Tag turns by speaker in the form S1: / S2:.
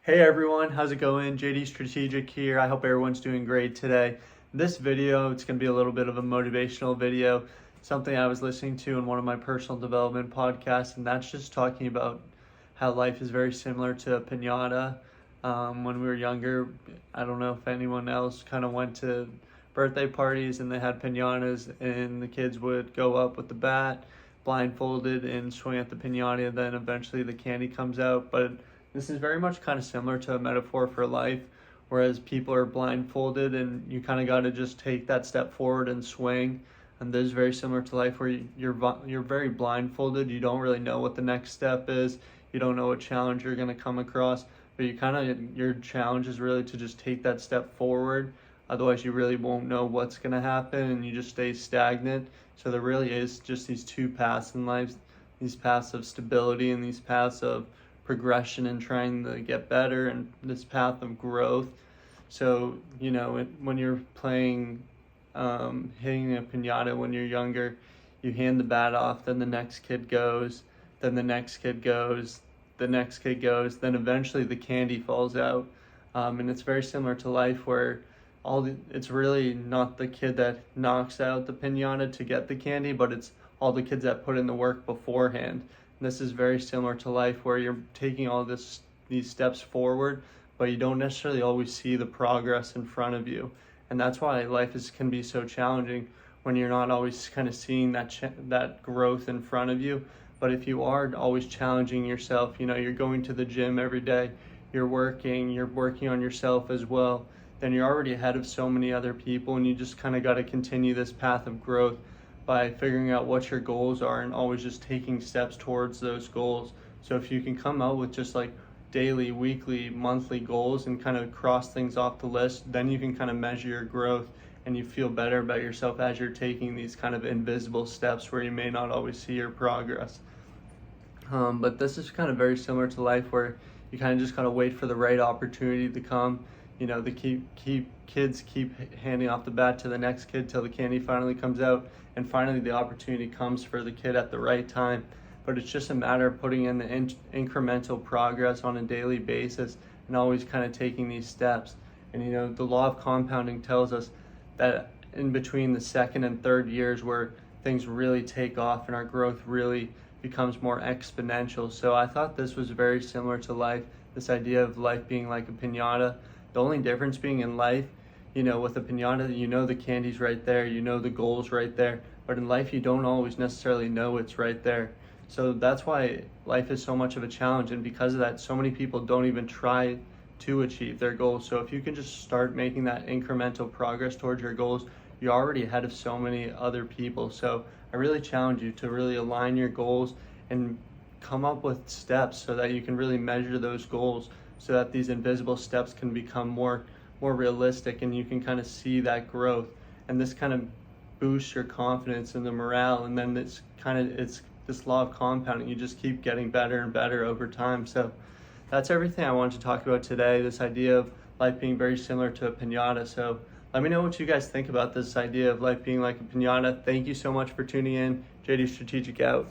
S1: Hey everyone, how's it going? JD Strategic here. I hope everyone's doing great today. This video, it's going to be a little bit of a motivational video, something I was listening to in one of my personal development podcasts, and that's just talking about how life is very similar to a piñata. When we were younger, I don't know if anyone else kind of went to birthday parties and they had piñatas and the kids would go up with the bat, blindfolded, and swing at the piñata, and then eventually the candy comes out. But this is very much kind of similar to a metaphor for life, whereas people are blindfolded and you kind of got to just take that step forward and swing. And this is very similar to life where you're very blindfolded. You don't really know what the next step is. You don't know what challenge you're going to come across, but your challenge is really to just take that step forward. Otherwise, you really won't know what's going to happen and you just stay stagnant. So there really is just these two paths in life, these paths of stability and these paths of progression and trying to get better, and this path of growth. So when you're playing hitting a piñata when you're younger, you hand the bat off, then the next kid goes, then the next kid goes, the next kid goes, then eventually the candy falls out. And it's very similar to life where it's really not the kid that knocks out the piñata to get the candy, but it's all the kids that put in the work beforehand. This is very similar to life where you're taking these steps forward, but you don't necessarily always see the progress in front of you. And that's why life can be so challenging when you're not always kind of seeing that growth in front of you. But if you are always challenging yourself, you're going to the gym every day, you're working on yourself as well, then you're already ahead of so many other people, and you just kind of got to continue this path of growth by figuring out what your goals are and always just taking steps towards those goals. So if you can come out with just like daily, weekly, monthly goals and kind of cross things off the list, then you can kind of measure your growth and you feel better about yourself as you're taking these kind of invisible steps where you may not always see your progress. But this is kind of very similar to life where you kind of just gotta wait for the right opportunity to come. The kids keep handing off the bat to the next kid till the candy finally comes out, and finally the opportunity comes for the kid at the right time. But it's just a matter of putting in the incremental progress on a daily basis and always kind of taking these steps. And the law of compounding tells us that in between the second and third years where things really take off and our growth really becomes more exponential. So I thought this was very similar to life, this idea of life being like a piñata. The only difference being in life, with a piñata, the candy's right there, the goal's right there. But in life, you don't always necessarily know it's right there. So that's why life is so much of a challenge. And because of that, so many people don't even try to achieve their goals. So if you can just start making that incremental progress towards your goals, you're already ahead of so many other people. So I really challenge you to really align your goals and come up with steps so that you can really measure those goals, so that these invisible steps can become more realistic and you can kind of see that growth. And this kind of boosts your confidence and the morale, and then it's this law of compounding. You just keep getting better and better over time. So that's everything I wanted to talk about today, this idea of life being very similar to a piñata. So let me know what you guys think about this idea of life being like a piñata. Thank you so much for tuning in. JD Strategic out.